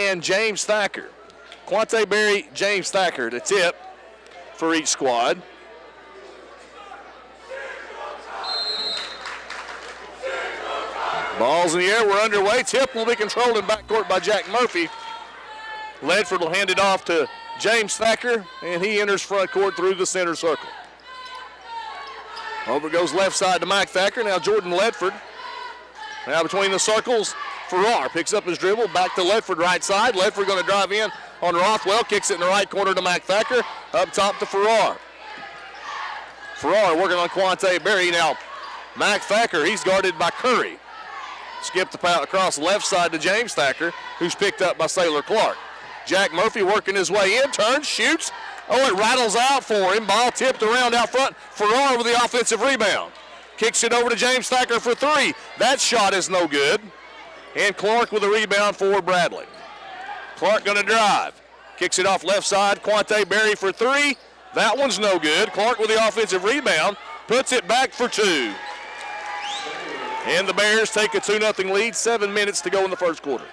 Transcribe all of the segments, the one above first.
and James Thacker. Quante Berry, James Thacker to tip for each squad. Ball's in the air, we're underway. Tip will be controlled in backcourt by Jack Murphy. Ledford will hand it off to James Thacker, and he enters front court through the center circle. Over goes left side to Mike Thacker. Now Jordan Ledford. Now between the circles, Farrar picks up his dribble, back to Ledford right side. Ledford going to drive in on Rothwell, kicks it in the right corner to Mike Thacker. Up top to Farrar. Farrar working on Quante Berry. Now Mike Thacker, he's guarded by Curry. Skip the pass across the left side to James Thacker, who's picked up by Saylor Clark. Jack Murphy working his way in, turns, shoots. Oh, it rattles out for him. Ball tipped around out front. Farrar with the offensive rebound. Kicks it over to James Thacker for three. That shot is no good. And Clark with a rebound for Bradley. Clark going to drive. Kicks it off left side. Quante Berry for three. That one's no good. Clark with the offensive rebound. Puts it back for two. And the Bears take a 2-0 lead. 7 minutes to go in the first quarter.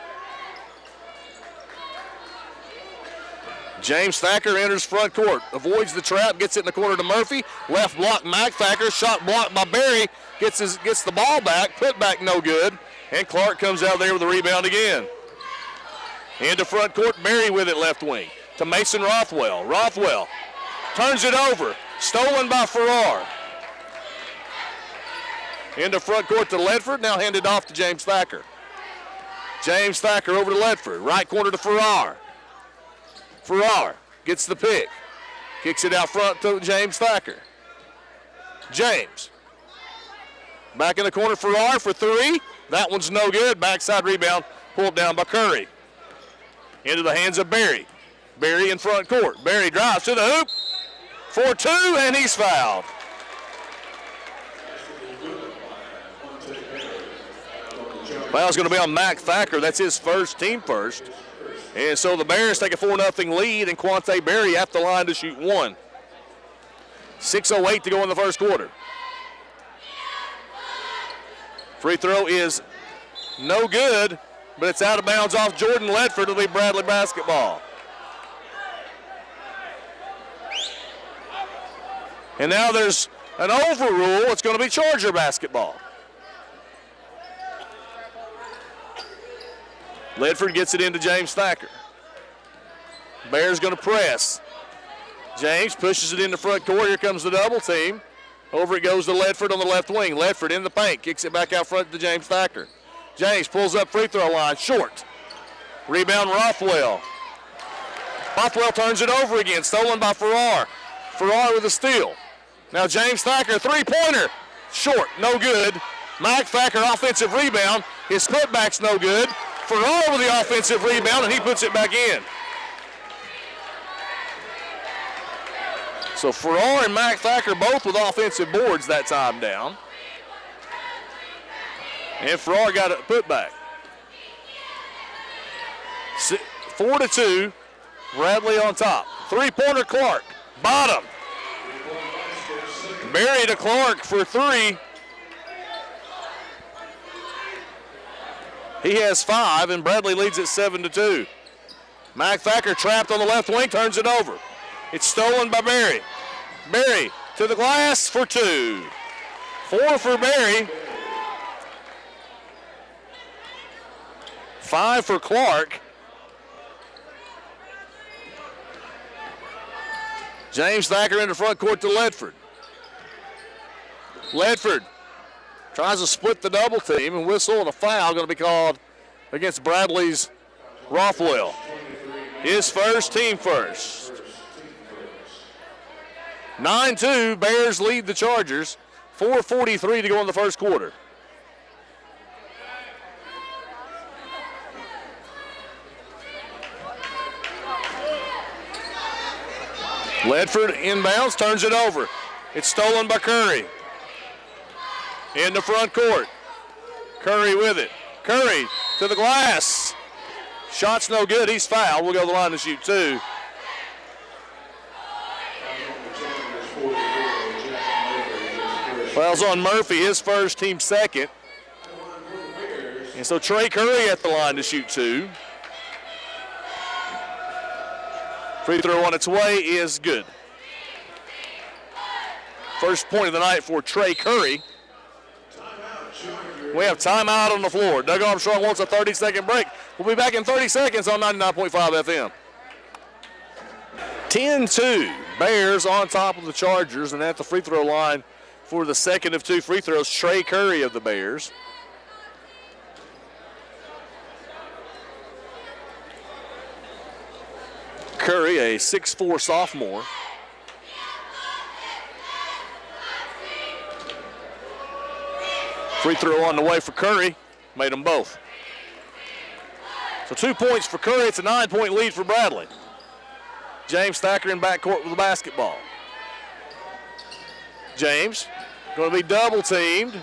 James Thacker enters front court, avoids the trap, gets it in the corner to Murphy. Left block, Mike Thacker, shot blocked by Berry, gets the ball back, put back no good, and Clark comes out there with the rebound again. Into front court, Berry with it left wing to Mason Rothwell. Rothwell turns it over, stolen by Farrar. Into front court to Ledford, now handed off to James Thacker. James Thacker over to Ledford, right corner to Farrar. Farrar gets the pick. Kicks it out front to James Thacker. James. Back in the corner, Farrar for three. That one's no good. Backside rebound pulled down by Curry. Into the hands of Berry. Berry in front court. Berry drives to the hoop for two, and he's fouled. Foul's going to be on Mac Thacker. That's his first, team first. And so the Bears take a 4-0 lead, and Quante Berry at the line to shoot one. 6:08 to go in the first quarter. Free throw is no good, but it's out of bounds off Jordan Ledford. It'll be Bradley basketball. And now there's an overrule. It's going to be Charger basketball. Ledford gets it into James Thacker. Bears going to press. James pushes it into front court. Here comes the double team. Over it goes to Ledford on the left wing. Ledford in the paint. Kicks it back out front to James Thacker. James pulls up free throw line. Short. Rebound Rothwell. Rothwell turns it over again. Stolen by Farrar. Farrar with a steal. Now James Thacker, three-pointer. Short. No good. Mike Thacker offensive rebound. His putback's no good. Farrar with the offensive rebound, and he puts it back in. So Farrar and Mac Thacker both with offensive boards that time down. And Farrar got a putback. 4-2, Bradley on top. Three-pointer Clark, bottom. Berry to Clark for three. He has five, and Bradley leads it 7-2. Mac Thacker trapped on the left wing, turns it over. It's stolen by Berry. Berry to the glass for two. Four for Berry. Five for Clark. James Thacker into front court to Ledford. Ledford tries to split the double team and whistle, and a foul going to be called against Bradley's Rothwell. His first, team first. 9-2, Bears lead the Chargers. 4:43 to go in the first quarter. Ledford inbounds, turns it over. It's stolen by Curry. In the front court. Curry with it. Curry to the glass. Shot's no good. He's fouled. We'll go to the line to shoot two. Foul's on Murphy, his first, team second. And so Trey Curry at the line to shoot two. Free throw on its way is good. First point of the night for Trey Curry. We have timeout on the floor. Doug Armstrong wants a 30-second break. We'll be back in 30 seconds on 99.5 FM. 10-2. Bears on top of the Chargers, and at the free throw line for the second of two free throws, Trey Curry of the Bears. Curry, a 6'4" sophomore. Free throw on the way for Curry. Made them both. So 2 points for Curry. It's a 9-point lead for Bradley. James Thacker in backcourt with the basketball. James going to be double teamed.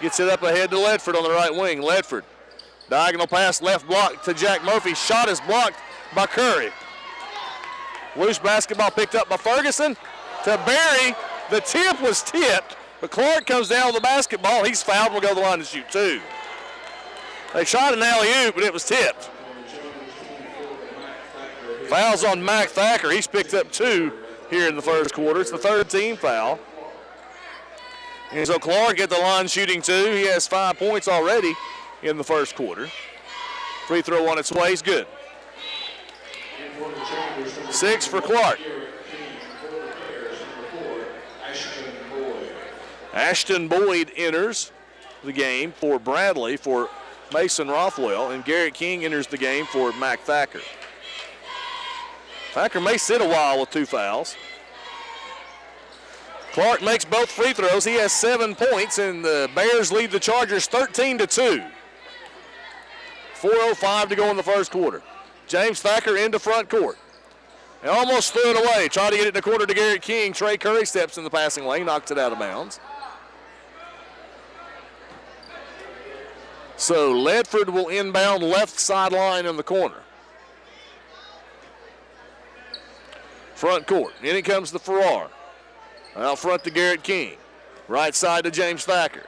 Gets it up ahead to Ledford on the right wing. Ledford, diagonal pass, left block to Jack Murphy. Shot is blocked by Curry. Loose basketball picked up by Ferguson to Berry. The tip was tipped, but Clark comes down with the basketball. He's fouled and will go to the line to shoot two. They shot an alley-oop, but it was tipped. Fouls on Mac Thacker. He's picked up two here in the first quarter. It's the third team foul. And so Clark at the line shooting two. He has 5 points already in the first quarter. Free throw on its way is good. 6 for Clark. Ashton Boyd enters the game for Bradley for Mason Rothwell, and Garrett King enters the game for Mac Thacker. Thacker may sit a while with 2 fouls. Clark makes both free throws. He has 7 points, and the Bears lead the Chargers 13-2. 4:05 to go in the first quarter. James Thacker into front court. They almost threw it away. Tried to get it in the corner to Garrett King. Trey Curry steps in the passing lane, knocks it out of bounds. So Ledford will inbound left sideline in the corner. Front court. In it comes the Farrar. Out front to Garrett King. Right side to James Thacker.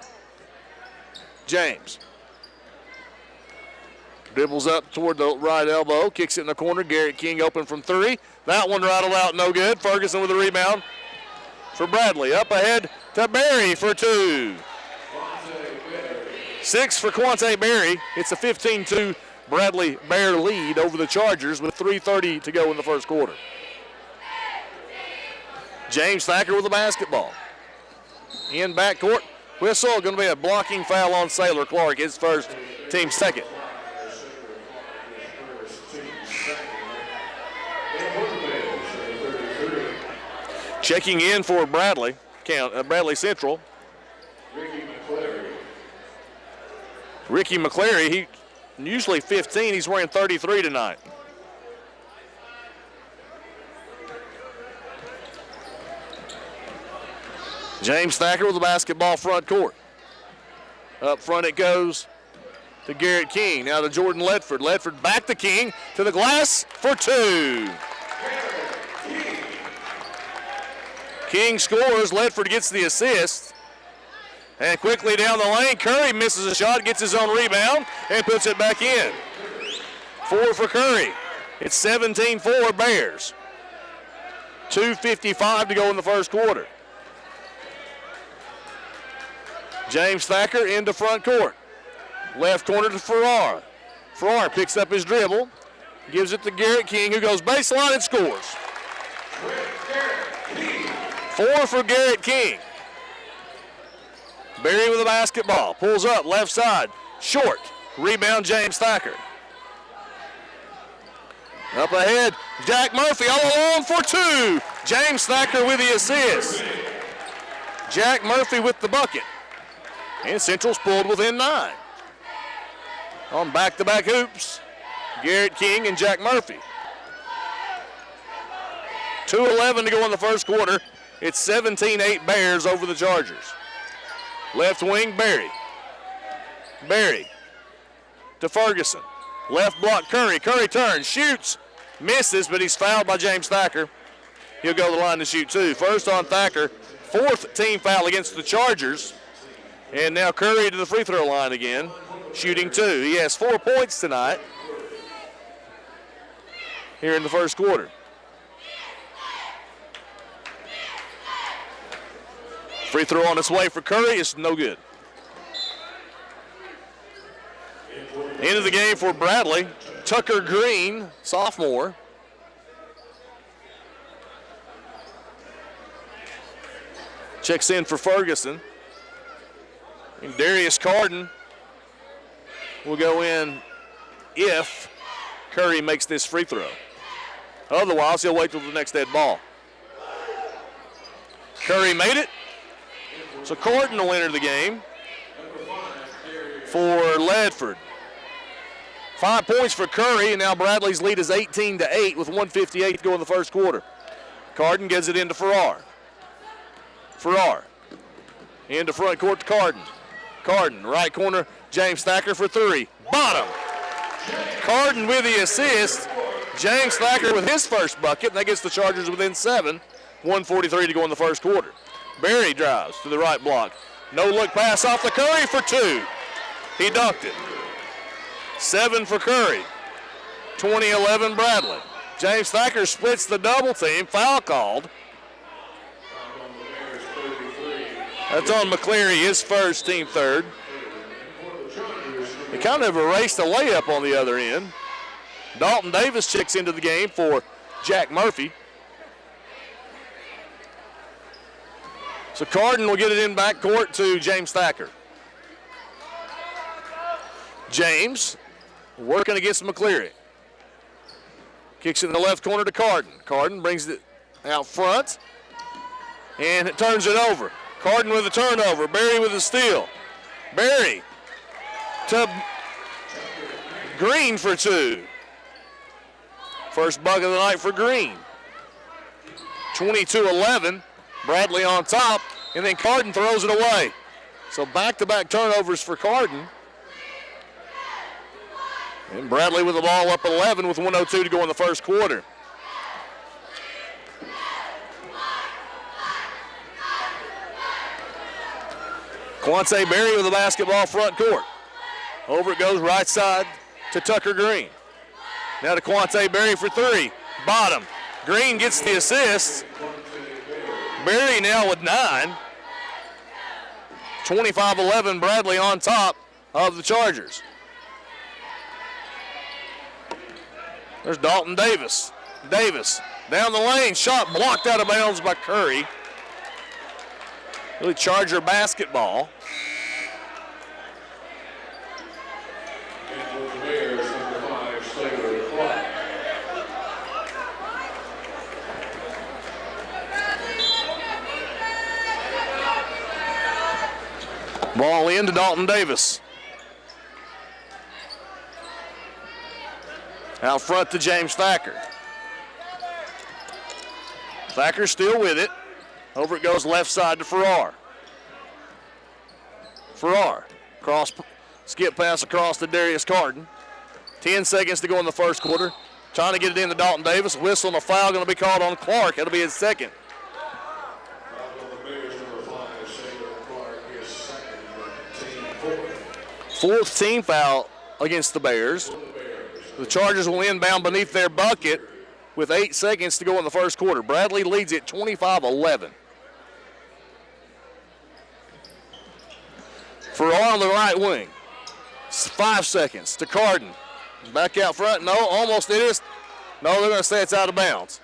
James. Dribbles up toward the right elbow. Kicks it in the corner. Garrett King open from 3. That one rattled out, no good. Ferguson with the rebound for Bradley. Up ahead to Berry for 2. 6 for Quante Berry. It's a 15-2 Bradley Bear lead over the Chargers with 3:30 to go in the first quarter. James Thacker with the basketball. In backcourt. Whistle. Going to be a blocking foul on Saylor Clark. His first, team second. Checking in for Bradley Central. Ricky McClary, he usually 15. He's wearing 33 tonight. James Thacker with the basketball front court. Up front it goes to Garrett King. Now to Jordan Ledford. Ledford back to King to the glass for 2. King scores. Ledford gets the assist. And quickly down the lane, Curry misses a shot, gets his own rebound, and puts it back in. 4 for Curry. It's 17-4 Bears. 2:55 to go in the first quarter. James Thacker into front court. Left corner to Farrar. Farrar picks up his dribble, gives it to Garrett King, who goes baseline and scores. 4 for Garrett King. Berry with the basketball. Pulls up, left side. Short. Rebound, James Thacker. Up ahead, Jack Murphy all alone for 2. James Thacker with the assist. Jack Murphy with the bucket. And Central's pulled within 9. On back-to-back hoops, Garrett King and Jack Murphy. 2:11 to go in the first quarter. It's 17-8 Bears over the Chargers. Left wing, Berry. Berry to Ferguson. Left block, Curry. Curry turns, shoots, misses, but he's fouled by James Thacker. He'll go to the line to shoot 2. First on Thacker, 4th team foul against the Chargers. And now Curry to the free throw line again, shooting 2. He has 4 points tonight here in the first quarter. Free throw on its way for Curry is no good. End of the game for Bradley. Tucker Green, sophomore. Checks in for Ferguson. And Darius Carden will go in if Curry makes this free throw. Otherwise, he'll wait till the next dead ball. Curry made it. So Carden will enter the game for Ledford. 5 points for Curry, and now Bradley's lead is 18-8 with 1:58 to go in the first quarter. Carden gives it into Farrar. Farrar into front court to Carden. Carden, right corner, James Thacker for three. Bottom. Carden with the assist. James Thacker with his first bucket, and that gets the Chargers within 7. 1:43 to go in the first quarter. Berry drives to the right block. No look pass off the Curry for two. He dunked it. 7 for Curry. 20-11 Bradley. James Thacker splits the double team. Foul called. That's on McCleary, his first, team third. He kind of erased a layup on the other end. Dalton Davis checks into the game for Jack Murphy. So Carden will get it in backcourt to James Thacker. James working against McCleary. Kicks it in the left corner to Carden. Carden brings it out front, and it turns it over. Carden with a turnover. Berry with a steal. Berry to Green for two. First bucket of the night for Green. 22-11. Bradley on top, and then Carden throws it away. So back-to-back turnovers for Carden. And Bradley with the ball up 11 with 1:02 to go in the first quarter. Quante Berry with the basketball front court. Over it goes right side to Tucker Green. Now to Quante Berry for three. Bottom. Green gets the assist. Berry now with 9. 25-11 Bradley on top of the Chargers. There's Dalton Davis. Davis down the lane. Shot blocked out of bounds by Curry. Really Charger basketball. Ball in to Dalton Davis. Out front to James Thacker. Thacker still with it. Over it goes left side to Farrar. Farrar. Cross, skip pass across to Darius Carden. 10 seconds to go in the first quarter. Trying to get it into Dalton Davis. Whistle and a foul going to be called on Clark. That'll be his second. Fourth team foul against the Bears. The Chargers will inbound beneath their bucket with 8 seconds to go in the first quarter. Bradley leads it 25-11. Farrar on the right wing. 5 seconds to Carden. Back out front. No, almost it is. No, they're going to say it's out of bounds.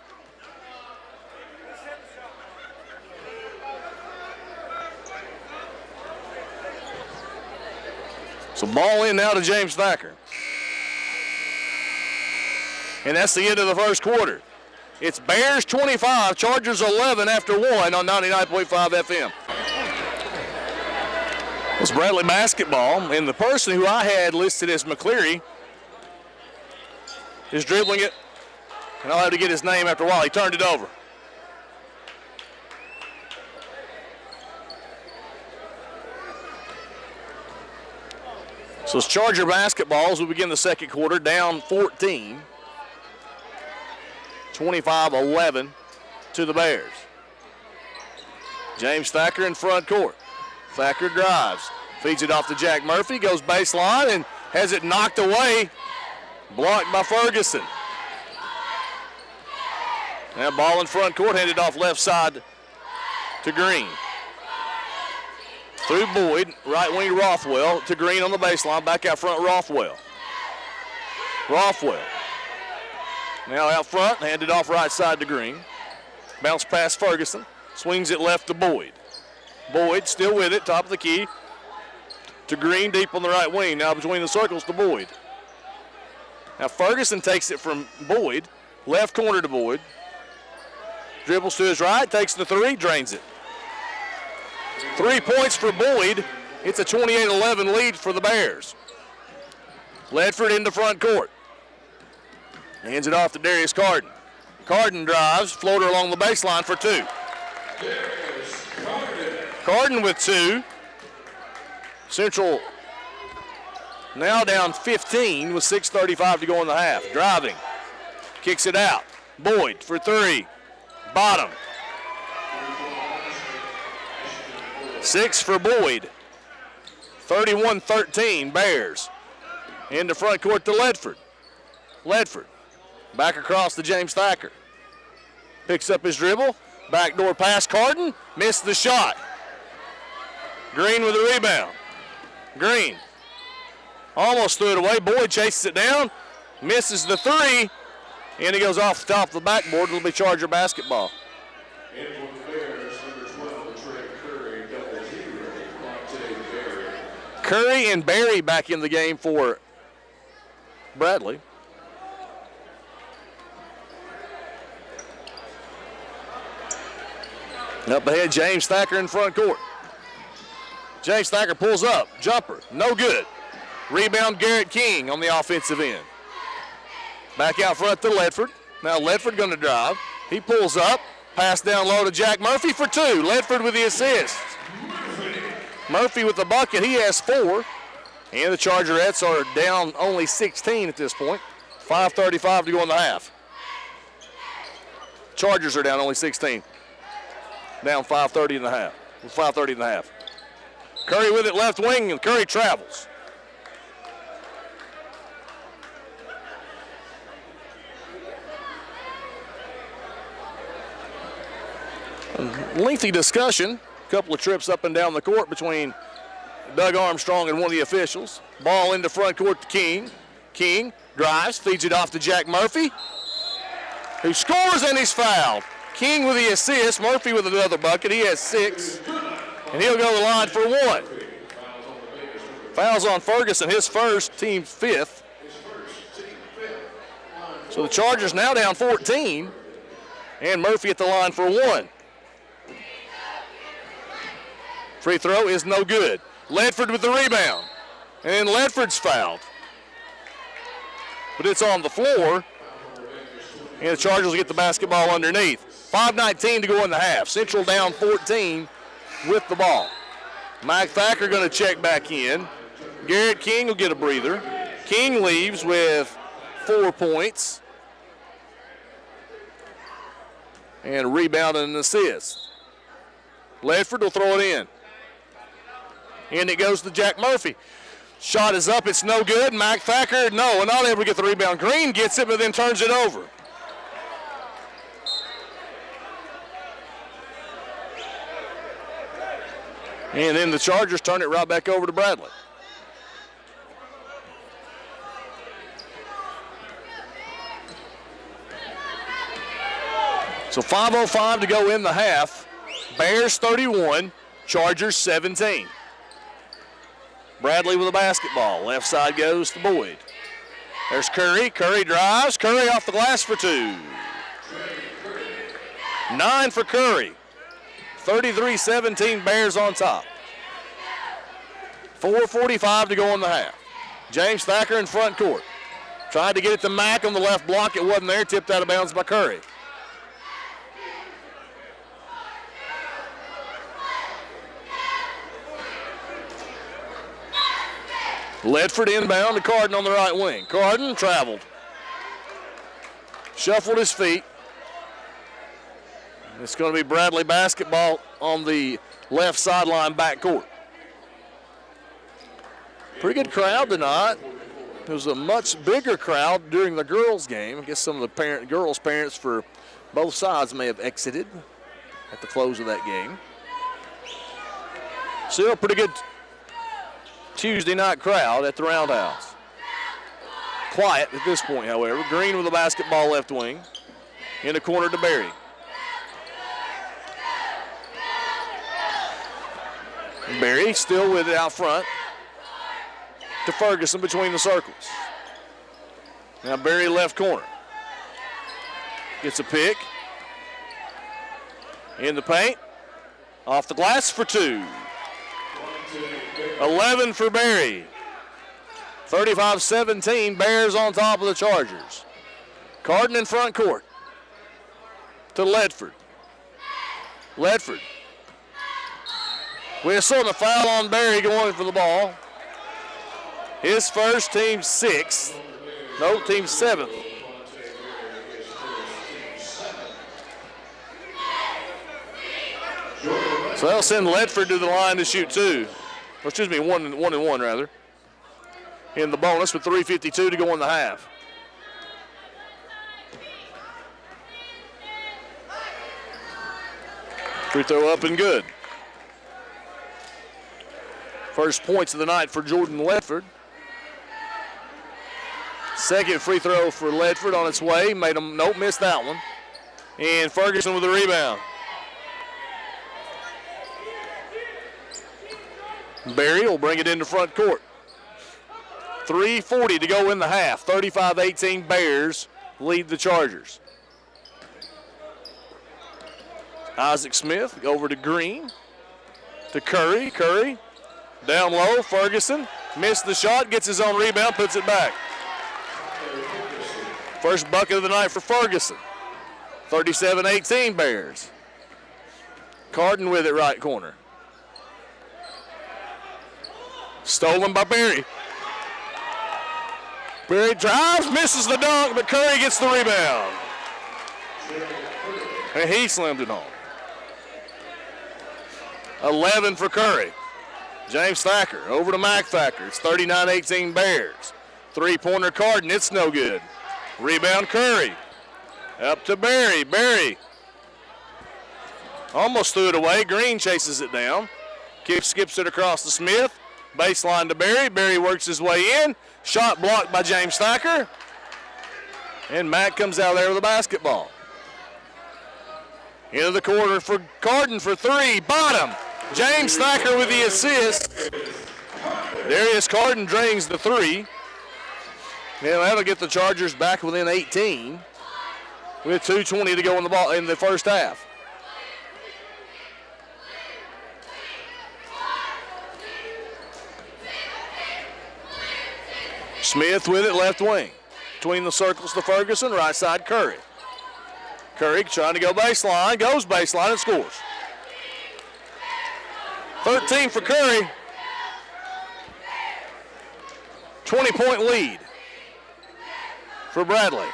So ball in now to James Thacker. And that's the end of the first quarter. It's Bears 25, Chargers 11 after 1 on 99.5 FM. It's Bradley basketball, and the person who I had listed as McCleary is dribbling it, and I'll have to get his name after a while. He turned it over. So it's Charger basketball as we begin the second quarter, down 14. 25-11 to the Bears. James Thacker in front court. Thacker drives, feeds it off to Jack Murphy, goes baseline and has it knocked away, blocked by Ferguson. Now ball in front court, handed off left side to Green. Through Boyd, right wing Rothwell to Green on the baseline, back out front Rothwell. Rothwell. Now out front, handed off right side to Green. Bounce past Ferguson, swings it left to Boyd. Boyd still with it, top of the key. To Green, deep on the right wing, now between the circles to Boyd. Now Ferguson takes it from Boyd, left corner to Boyd. Dribbles to his right, takes the three, drains it. 3 points for Boyd. It's a 28-11 lead for the Bears. Ledford into front court. Hands it off to Darius Carden. Carden drives, floater along the baseline for two. Carden with two. Central now down 15 with 6:35 to go in the half. Driving, kicks it out. Boyd for three. Bottom. 6 for Boyd. 31-13 Bears. Into front court to Ledford. Ledford back across to James Thacker. Picks up his dribble. Backdoor pass. Carden missed the shot. Green with the rebound. Green almost threw it away. Boyd chases it down. Misses the three. And he goes off the top of the backboard. It'll be Charger basketball. Curry and Barry back in the game for Bradley. Up ahead, James Thacker in front court. James Thacker pulls up, jumper, no good. Rebound, Garrett King on the offensive end. Back out front to Ledford. Now Ledford going to drive. He pulls up, pass down low to Jack Murphy for two. Ledford with the assist. Murphy with the bucket, he has 4. And the Chargerettes are down only 16 at this point. 5:35 to go in the half. Chargers are down only 16. Down 5:30 in the half. 5:30 in the half. Curry with it left wing, and Curry travels. Lengthy discussion. A couple of trips up and down the court between Doug Armstrong and one of the officials. Ball into front court to King. King drives, feeds it off to Jack Murphy, who scores and he's fouled. King with the assist, Murphy with another bucket. He has 6, and he'll go to the line for 1. Fouls on Ferguson, his first, team 5th. So the Chargers now down 14, and Murphy at the line for 1. Free throw is no good. Ledford with the rebound, and Ledford's fouled. But it's on the floor, and the Chargers will get the basketball underneath. 5:19 to go in the half. Central down 14 with the ball. Mike Thacker going to check back in. Garrett King will get a breather. King leaves with 4 points. And a rebound and an assist. Ledford will throw it in. And it goes to Jack Murphy. Shot is up, it's no good. Mike Thacker, no, not able to get the rebound. Green gets it, but then turns it over. And then the Chargers turn it right back over to Bradley. So 5:05 to go in the half. Bears 31, Chargers 17. Bradley with the basketball. Left side goes to Boyd. There's Curry. Curry drives. Curry off the glass for 2. 9 for Curry. 33-17 Bears on top. 4:45 to go in the half. James Thacker in front court. Tried to get it to Mack on the left block. It wasn't there. Tipped out of bounds by Curry. Ledford inbound to Carden on the right wing. Carden traveled. Shuffled his feet. It's going to be Bradley basketball on the left sideline backcourt. Pretty good crowd tonight. There was a much bigger crowd during the girls' game. I guess some of the girls' parents for both sides may have exited at the close of that game. Still a pretty good Tuesday night crowd at the Roundhouse. Quiet at this point, however. Green with the basketball left wing. In the corner to Berry. Berry still with it out front to Ferguson between the circles. Now Berry left corner. Gets a pick. In the paint. Off the glass for 2. 11 for Berry. 35-17, Bears on top of the Chargers. Carden in front court to Ledford. Ledford. Whistle and a foul on Berry going for the ball. His first, team 6th. No, team 7th. So they'll send Ledford to the line to shoot 2. Or excuse me, 1 and 1 rather. In the bonus with 3:52 to go in the half. Free throw up and good. First points of the night for Jordan Ledford. Second free throw for Ledford on its way. Made him, nope, missed that one. And Ferguson with the rebound. Berry will bring it into front court. 3:40 to go in the half. 35-18 Bears lead the Chargers. Isaac Smith over to Green. To Curry. Curry down low. Ferguson missed the shot. Gets his own rebound. Puts it back. First bucket of the night for Ferguson. 37-18 Bears. Carden with it right corner. Stolen by Berry. Berry drives, misses the dunk, but Curry gets the rebound. And he slammed it home. 11 for Curry. James Thacker over to Mac Thacker. It's 39-18 Bears. Three-pointer Carden, it's no good. Rebound Curry. Up to Berry. Berry almost threw it away. Green chases it down. Skips it across to Smith. Baseline to Berry. Berry works his way in. Shot blocked by James Thacker. And Mack comes out there with the basketball. Into the corner for Carden for 3. Bottom. James Thacker with the assist. Darius Carden drains the 3. Yeah, that'll get the Chargers back within 18 with 2:20 to go in the ball in the first half. Smith with it, left wing. Between the circles to Ferguson, right side Curry. Curry trying to go baseline, goes baseline and scores. 13 for Curry. 20-point lead for Bradley.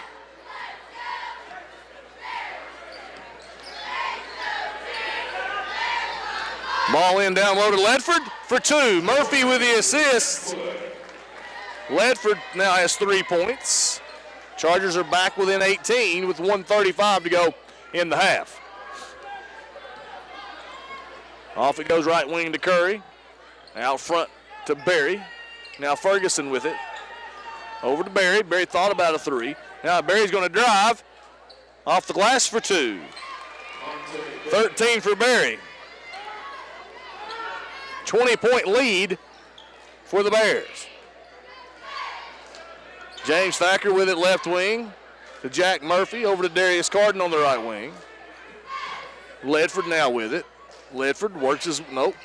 Ball in down low to Ledford for 2. Murphy with the assist. Ledford now has 3 points. Chargers are back within 18 with 1:35 to go in the half. Off it goes right wing to Curry. Out front to Berry. Now Ferguson with it. Over to Berry. Berry thought about a 3. Now Berry's going to drive. Off the glass for 2. 13 for Berry. 20-point lead for the Bears. James Thacker with it left wing to Jack Murphy. Over to Darius Carden on the right wing. Ledford now with it. Ledford works his, nope.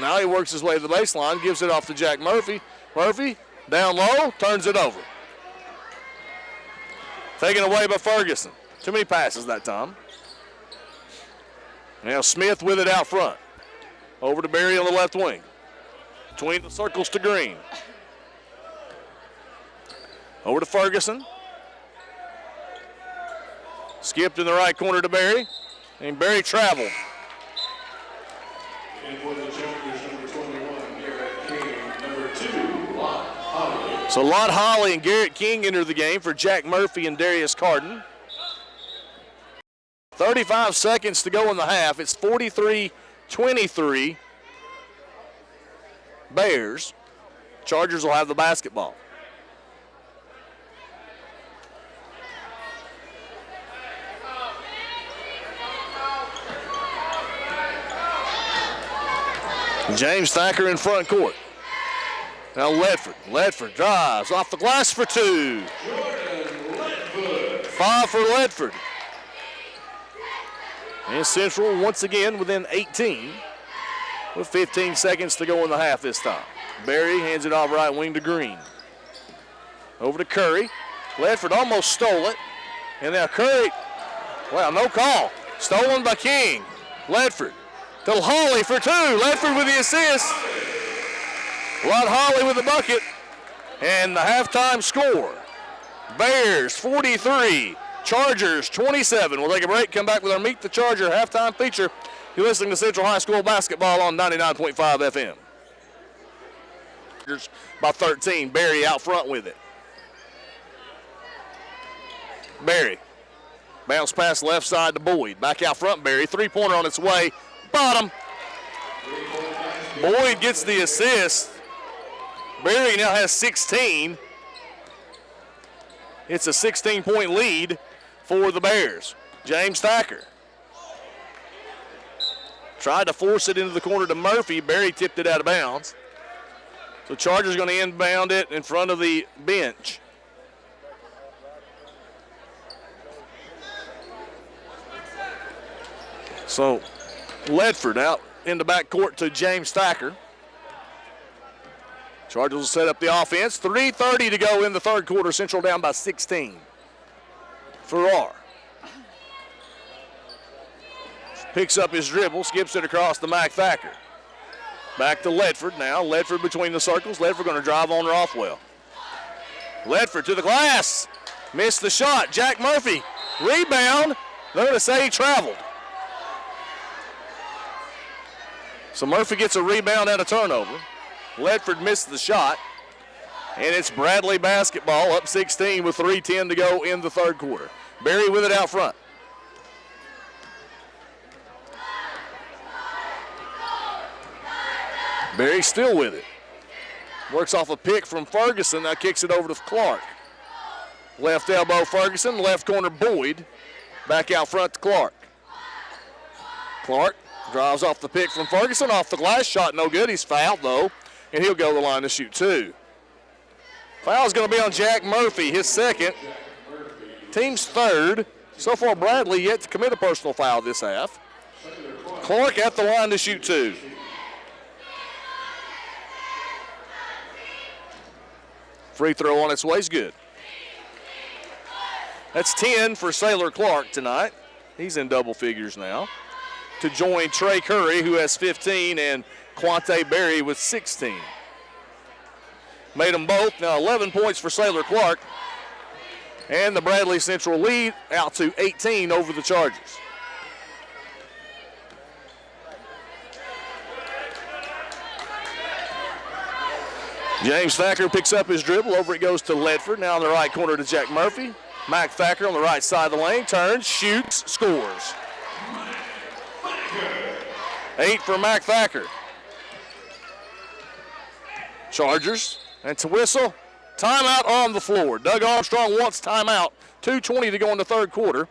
Now he works his way to the baseline, gives it off to Jack Murphy. Murphy down low, turns it over. Taken away by Ferguson. Too many passes that time. Now Smith with it out front. Over to Berry on the left wing. Between the circles to Green. Over to Ferguson. Skipped in the right corner to Berry. And Berry traveled. And for the Chargers, number 21, Garrett King. Number 2, Lott Holly. So Lott Holly and Garrett King enter the game for Jack Murphy and Darius Carden. 35 seconds to go in the half. It's 43-23. Bears. Chargers will have the basketball. James Thacker in front court. Now Ledford. Ledford drives off the glass for two. 5 for Ledford. And Central once again within 18 with 15 seconds to go in the half this time. Berry hands it off right wing to Green. Over to Curry. Ledford almost stole it. And now Curry, well, no call. Stolen by King. Ledford to Hawley for two. Ledford with the assist. Rod Hawley with the bucket. And the halftime score. Bears 43, Chargers 27. We'll take a break, come back with our Meet the Charger halftime feature. You're listening to Central High School basketball on 99.5 FM. By 13, Berry out front with it. Berry, bounce pass left side to Boyd. Back out front, Berry, three-pointer on its way. Bottom. Boyd gets the assist. Berry now has 16. It's a 16-point lead for the Bears. James Thacker tried to force it into the corner to Murphy. Berry tipped it out of bounds. So Chargers going to inbound it in front of the bench. So Ledford out in the backcourt to James Thacker. Chargers will set up the offense. 3:30 to go in the third quarter. Central down by 16. Farrar picks up his dribble, skips it across to Mac Thacker. Back to Ledford now. Ledford between the circles. Ledford going to drive on Rothwell. Ledford to the glass. Missed the shot. Jack Murphy. Rebound. They're going to say he traveled. So Murphy gets a rebound and a turnover. Ledford missed the shot. And it's Bradley basketball up 16 with 3:10 to go in the third quarter. Berry with it out front. Berry still with it. Works off a pick from Ferguson. Now kicks it over to Clark. Left elbow Ferguson. Left corner Boyd. Back out front to Clark. Clark drives off the pick from Ferguson. Off the glass. Shot no good. He's fouled though. And he'll go to the line to shoot two. Foul's going to be on Jack Murphy, his second. Team's third. So far, Bradley yet to commit a personal foul this half. Clark at the line to shoot two. Free throw on its way is good. That's 10 for Sailor Clark tonight. He's in double figures now. To join Trey Curry, who has 15, and Quante Berry with 16. Made them both. Now 11 points for Sailor Clark. And the Bradley Central lead out to 18 over the Chargers. James Thacker picks up his dribble. Over it goes to Ledford. Now in the right corner to Jack Murphy. Mac Thacker on the right side of the lane. Turns, shoots, scores. 8 for Mac Thacker. Chargers, and to whistle, timeout on the floor. Doug Armstrong wants timeout. 2:20 to go in the third quarter.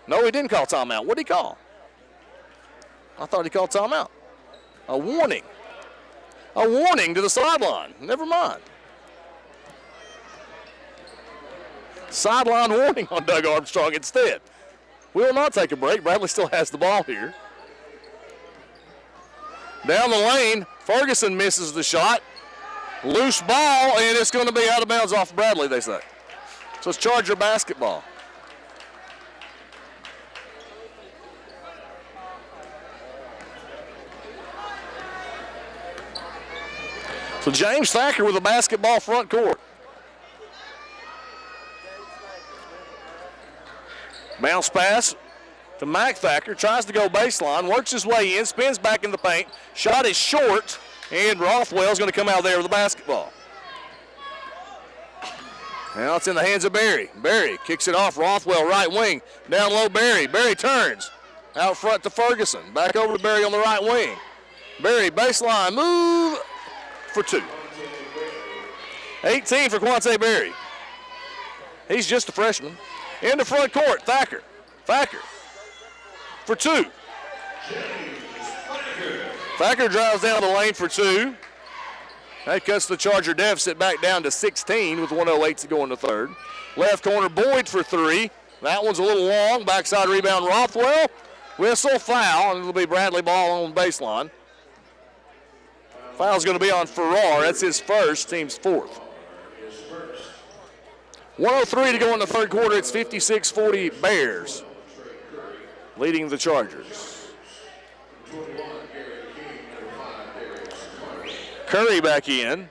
No, he didn't call timeout. What did he call? I thought he called timeout. A warning. A warning to the sideline. Never mind. Sideline warning on Doug Armstrong instead. We will not take a break. Bradley still has the ball here. Down the lane, Ferguson misses the shot. Loose ball, and it's going to be out of bounds off Bradley, they say. So it's Charger basketball. So James Thacker with a basketball front court. Bounce pass to Mac Thacker, tries to go baseline, works his way in, spins back in the paint. Shot is short, and Rothwell's going to come out there with the basketball. Now it's in the hands of Berry. Berry kicks it off. Rothwell right wing. Down low Berry. Berry turns. Out front to Ferguson. Back over to Berry on the right wing. Berry baseline move. for 2. 18 for Quante Berry. He's just a freshman. In the front court, Thacker. Thacker for 2. Thacker drives down the lane for 2. That cuts the Charger deficit back down to 16 with 1:08 to go in the third. Left corner, Boyd for 3. That one's a little long. Backside rebound, Rothwell. Whistle, foul, and it'll be Bradley ball on the baseline. Foul's going to be on Farrar. That's his first, team's 4th. 1:03 to go in the third quarter. It's 56-40 Bears leading the Chargers. Curry back in.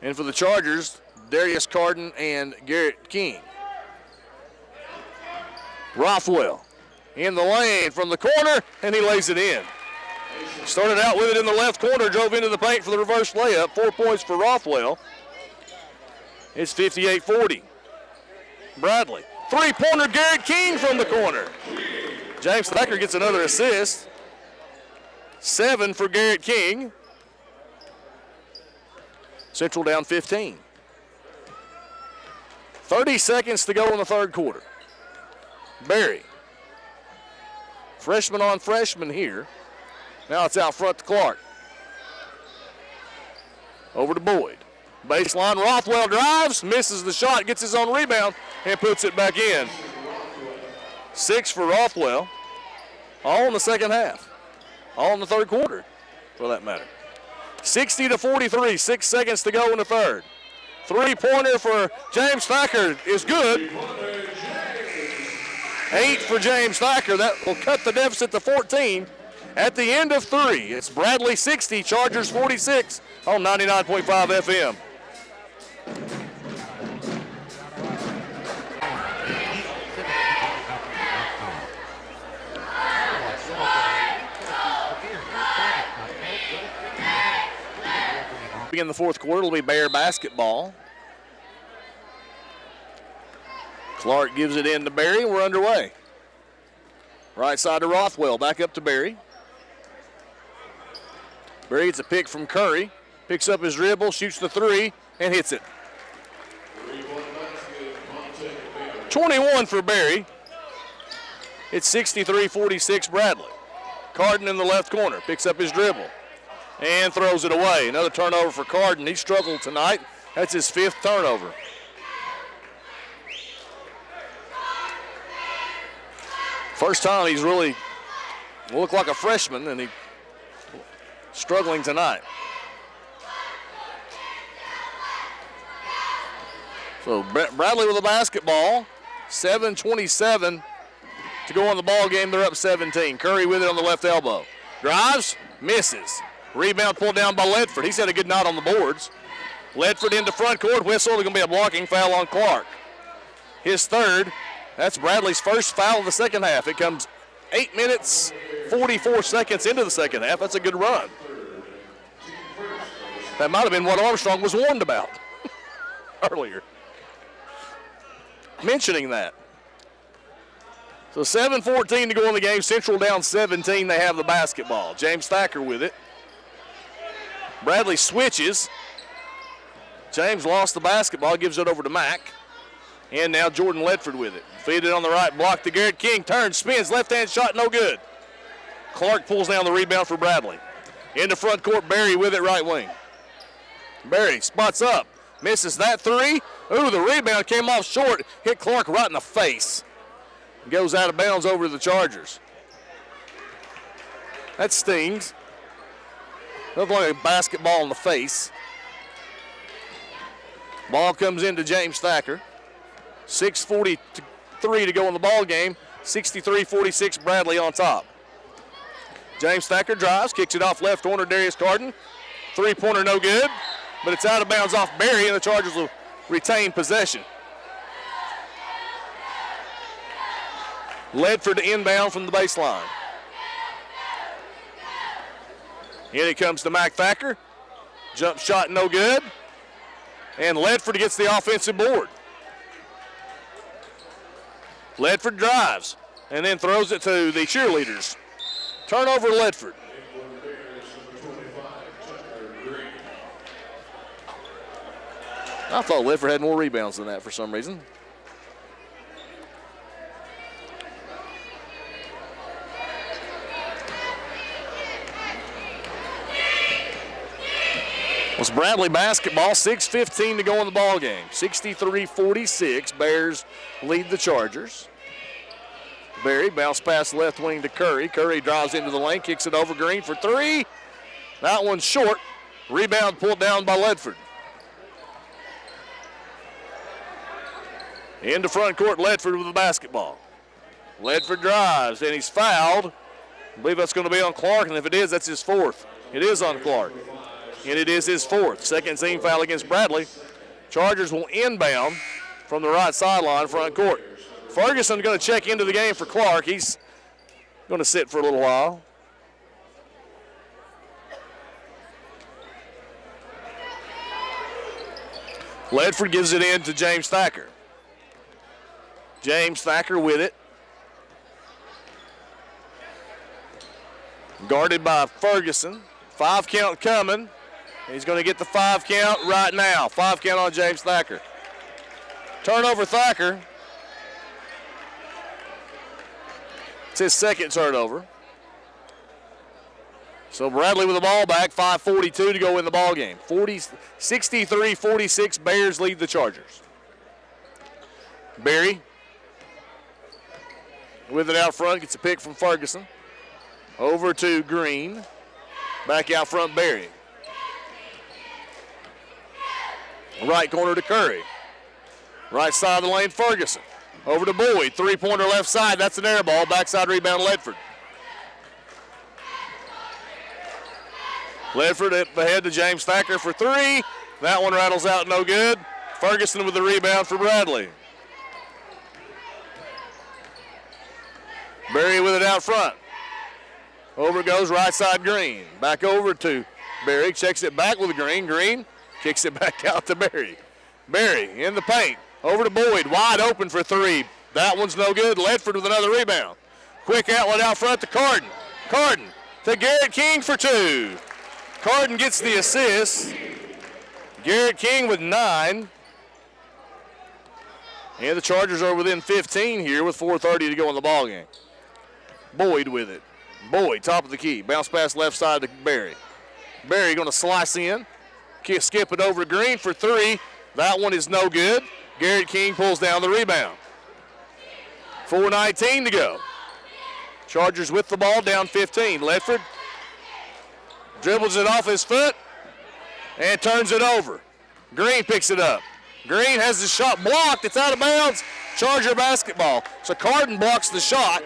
And for the Chargers, Darius Carden and Garrett King. Rothwell in the lane from the corner, and he lays it in. Started out with it in the left corner, drove into the paint for the reverse layup. 4 points for Rothwell. It's 58-40. Bradley. Three-pointer, Garrett King from the corner. James Thacker gets another assist. 7 for Garrett King. Central down 15. 30 seconds to go in the third quarter. Berry. Freshman on freshman here. Now it's out front to Clark. Over to Boyd. Baseline, Rothwell drives, misses the shot, gets his own rebound, and puts it back in. 6 for Rothwell. All in the second half. All in the third quarter, for that matter. 60-43, 6 seconds to go in the third. Three-pointer for James Thacker is good. 8 for James Thacker. That will cut the deficit to 14 at the end of 3. It's Bradley 60, Chargers 46 on 99.5 FM. In the fourth quarter, it'll be Bear basketball. Clark gives it in to Berry. We're underway. Right side to Rothwell. Back up to Berry. Berry gets a pick from Curry. Picks up his dribble, shoots the 3, and hits it. 21 for Berry. It's 63-46 Bradley. Carden in the left corner. Picks up his dribble and throws it away. Another turnover for Carden. He struggled tonight. That's his 5th turnover. First time he's really looked like a freshman, and he's struggling tonight. So Bradley with the basketball. 7:27 to go on the ball game. They're up 17. Curry with it on the left elbow. Drives, misses. Rebound pulled down by Ledford. He's had a good night on the boards. Ledford into front court. Whistle. There's going to be a blocking foul on Clark. His 3rd. That's Bradley's first foul of the second half. It comes 8 minutes, 44 seconds into the second half. That's a good run. That might have been what Armstrong was warned about earlier. Mentioning that. So 7:14 to go in the game. Central down 17. They have the basketball. James Thacker with it. Bradley switches. James lost the basketball, gives it over to Mack. And now Jordan Ledford with it. Feed it on the right block to Garrett King. Turns, spins, left-hand shot, no good. Clark pulls down the rebound for Bradley. Into front court, Berry with it right wing. Berry spots up. Misses that 3. Ooh, the rebound came off short. Hit Clark right in the face. Goes out of bounds over to the Chargers. That stings. Looked like a basketball in the face. Ball comes into James Thacker. 6:43 to go in the ball game. 63-46 Bradley on top. James Thacker drives, kicks it off left corner, Darius Carden. Three-pointer no good, but it's out of bounds off Berry, and the Chargers will retain possession. Ledford inbound from the baseline. In it comes to Mac Thacker. Jump shot no good. And Ledford gets the offensive board. Ledford drives and then throws it to the cheerleaders. Turnover Ledford. I thought Ledford had more rebounds than that for some reason. It's Bradley basketball, 6:15 to go in the ball game. 63-46, Bears lead the Chargers. Berry bounce pass left wing to Curry. Curry drives into the lane, kicks it over Green for three. That one's short. Rebound pulled down by Ledford. Into front court, Ledford with the basketball. Ledford drives, and he's fouled. I believe that's going to be on Clark, and if it is, that's his fourth. It is on Clark, and it is his fourth. Second team foul against Bradley. Chargers will inbound from the right sideline, front court. Ferguson going to check into the game for Clark. He's going to sit for a little while. Ledford gives it in to James Thacker. James Thacker with it. Guarded by Ferguson. 5 count coming. He's going to get the 5 count right now. 5 count on James Thacker. Turnover Thacker. It's his second turnover. So Bradley with the ball back, 5:42 to go in the ball game. 63-46, Bears lead the Chargers. Berry with it out front, gets a pick from Ferguson. Over to Green. Back out front, Berry. Right corner to Curry. Right side of the lane, Ferguson. Over to Boyd, three-pointer left side. That's an air ball. Backside rebound, Ledford. Ledford ahead to James Thacker for three. That one rattles out, no good. Ferguson with the rebound for Bradley. Berry with it out front. Over goes right side Green. Back over to Berry. Checks it back with Green. Green kicks it back out to Berry. Berry in the paint. Over to Boyd. Wide open for three. That one's no good. Ledford with another rebound. Quick outlet out front to Carden. Carden to Garrett King for two. Carden gets the assist. Garrett King with 9. And the Chargers are within 15 here with 4:30 to go in the ballgame. Boyd with it. Boyd, top of the key. Bounce pass left side to Berry. Berry going to slice in. Skip it over to Green for three. That one is no good. Garrett King pulls down the rebound. 4:19 to go. Chargers with the ball, down 15. Ledford dribbles it off his foot and turns it over. Green picks it up. Green has the shot blocked. It's out of bounds. Charger basketball. So Carden blocks the shot.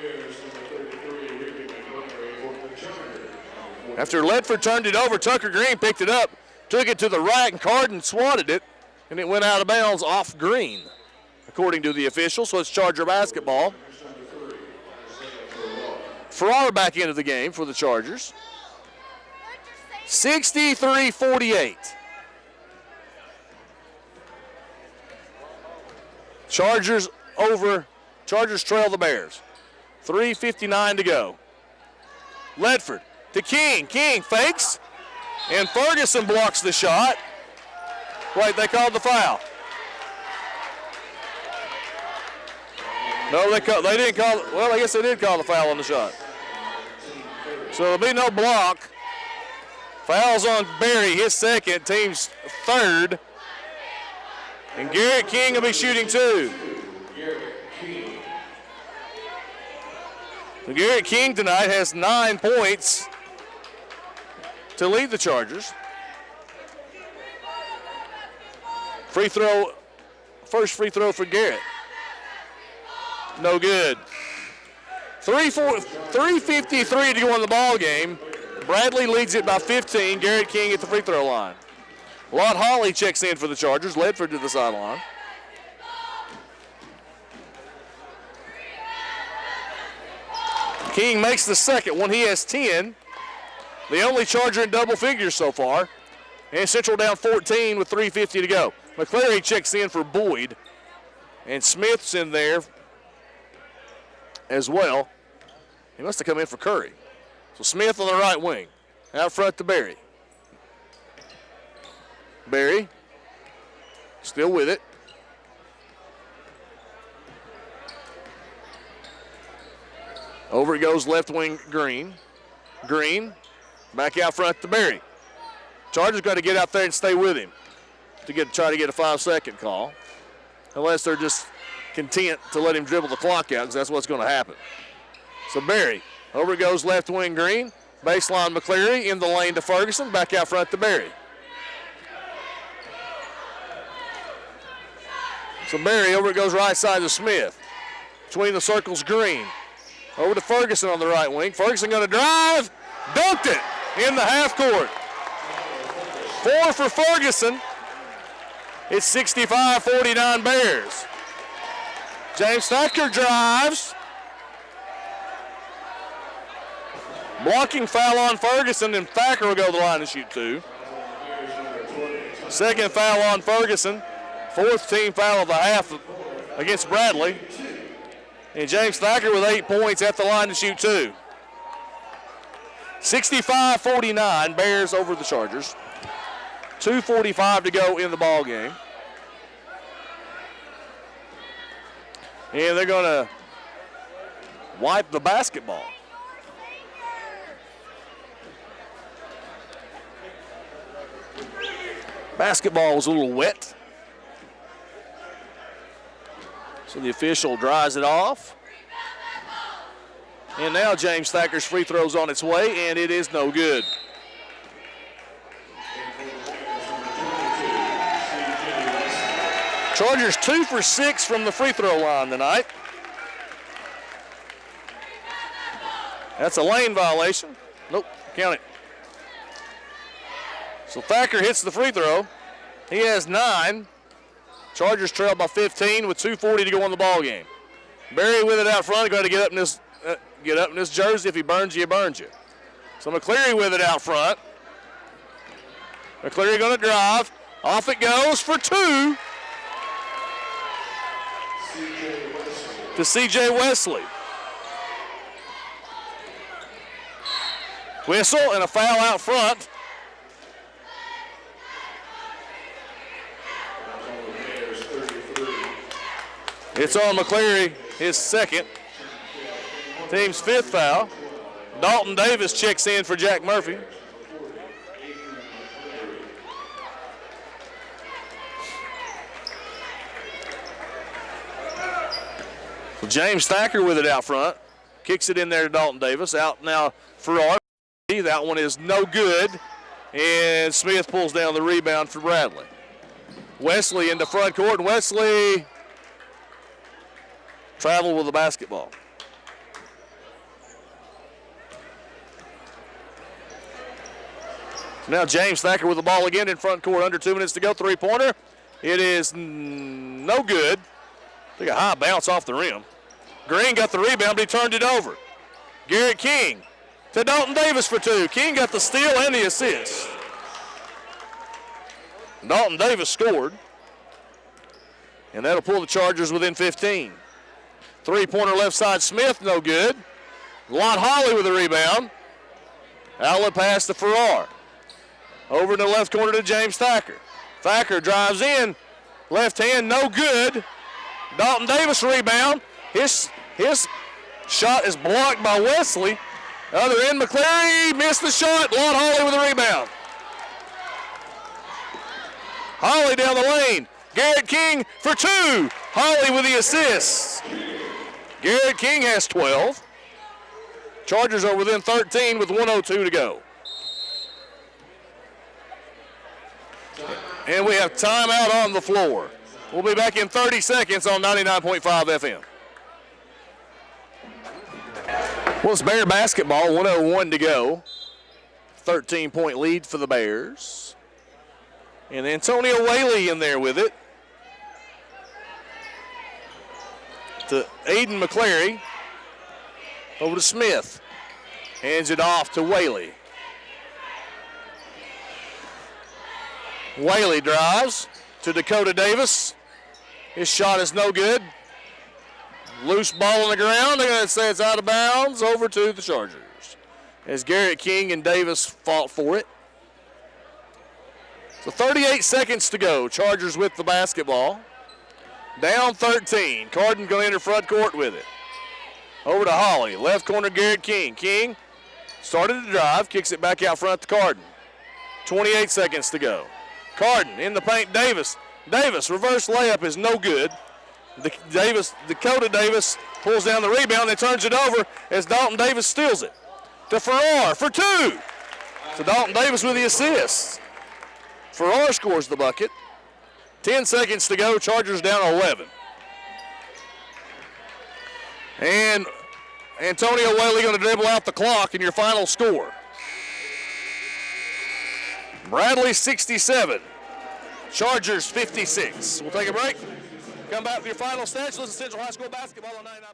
After Ledford turned it over, Tucker Green picked it up, took it to the right, and Carden swatted it, and it went out of bounds off Green, according to the officials. So it's Charger basketball. Farrar back into the game for the Chargers. 63-48. Chargers over. Chargers trail the Bears. 3:59 to go. Ledford to King. King fakes, and Ferguson blocks the shot. Wait, they called the foul. No, they didn't call it. Well, I guess they did call the foul on the shot. So there'll be no block. Fouls on Berry, his second, team's third. And Garrett King will be shooting two. So Garrett King tonight has 9 points to lead the Chargers. Free throw, first free throw for Garrett. No good. 3:53 to go in the ball game. Bradley leads it by 15. Garrett King at the free throw line. Lott Hawley checks in for the Chargers. Ledford to the sideline. King makes the second one. He has 10. The only Charger in double figures so far. And Central down 14 with 3:50 to go. McCleary checks in for Boyd. And Smith's in there as well. He must have come in for Curry. So Smith on the right wing. Out front to Berry. Berry Still with it. Over it goes left wing Green. Green back out front to Berry. Chargers got to get out there and stay with him to try to get a 5-second call. Unless they're just content to let him dribble the clock out, because that's what's going to happen. So Berry, over it goes left wing Green. Baseline McCleary in the lane to Ferguson. Back out front to Berry. So Berry, over it goes right side to Smith. Between the circles, Green. Over to Ferguson on the right wing. Ferguson going to drive. Dunked it in the half court. 4 for Ferguson. It's 65-49 Bears. James Thacker drives. Blocking foul on Ferguson, and Thacker will go to the line to shoot 2. Second foul on Ferguson. 4th team foul of the half against Bradley. And James Thacker with 8 points at the line to shoot 2. 65-49, Bears over the Chargers. 2:45 to go in the ball game. And they're going to wipe the basketball. Basketball was a little wet. So the official dries it off. And now James Thacker's free throw's on its way, and it is no good. Chargers 2 for 6 from the free throw line tonight. That's a lane violation. Nope, count it. So Thacker hits the free throw. He has 9. Chargers trail by 15 with 2:40 to go in the ball game. Berry with it out front. Got to get up in this jersey. If he burns you, he burns you. So McCleary with it out front. McCleary going to drive. Off it goes for 2. To C.J. Wesley. Whistle and a foul out front. It's on McCleary, his second. Team's 5th foul. Dalton Davis checks in for Jack Murphy. So James Thacker with it out front. Kicks it in there to Dalton Davis. Out now for Farrar. That one is no good. And Smith pulls down the rebound for Bradley. Wesley into front court, and Wesley traveled with the basketball. Now James Thacker with the ball again in front court, under 2 minutes to go, 3-pointer. It is no good. Took a high bounce off the rim. Green got the rebound, but he turned it over. Garrett King to Dalton Davis for 2. King got the steal and the assist. Dalton Davis scored. And that'll pull the Chargers within 15. 3-pointer left side, Smith, no good. Lott Holly with the rebound. Outlet pass to Farrar. Over in the left corner to James Thacker. Thacker drives in. Left hand, no good. Dalton Davis rebound. His shot is blocked by Wesley. Other end, McCleary missed the shot. Lott Holly with the rebound. Holly down the lane. Garrett King for 2. Holly with the assist. Garrett King has 12. Chargers are within 13 with 1:02 to go. And we have timeout on the floor. We'll be back in 30 seconds on 99.5 FM. Well, it's Bear basketball, 1:01 to go. 13-point lead for the Bears. And Antonio Whaley in there with it. To Aiden McCleary. Over to Smith. Hands it off to Whaley. Whaley drives to Dakota Davis. His shot is no good. Loose ball on the ground. They're going to say it's out of bounds. Over to the Chargers. As Garrett King and Davis fought for it. So 38 seconds to go. Chargers with the basketball. Down 13. Carden going to enter front court with it. Over to Holly. Left corner, Garrett King. King started to drive, kicks it back out front to Carden. 28 seconds to go. Carden in the paint, Davis. Davis, reverse layup is no good. Dakota Davis pulls down the rebound and turns it over as Dalton Davis steals it. To Farrar for two. So Dalton Davis with the assist. Farrar scores the bucket. 10 seconds to go, Chargers down 11. And Antonio Whaley going to dribble out the clock in your final score. Bradley 67, Chargers 56. We'll take a break. Come back with your final stats. Listen to Central High School basketball on 99.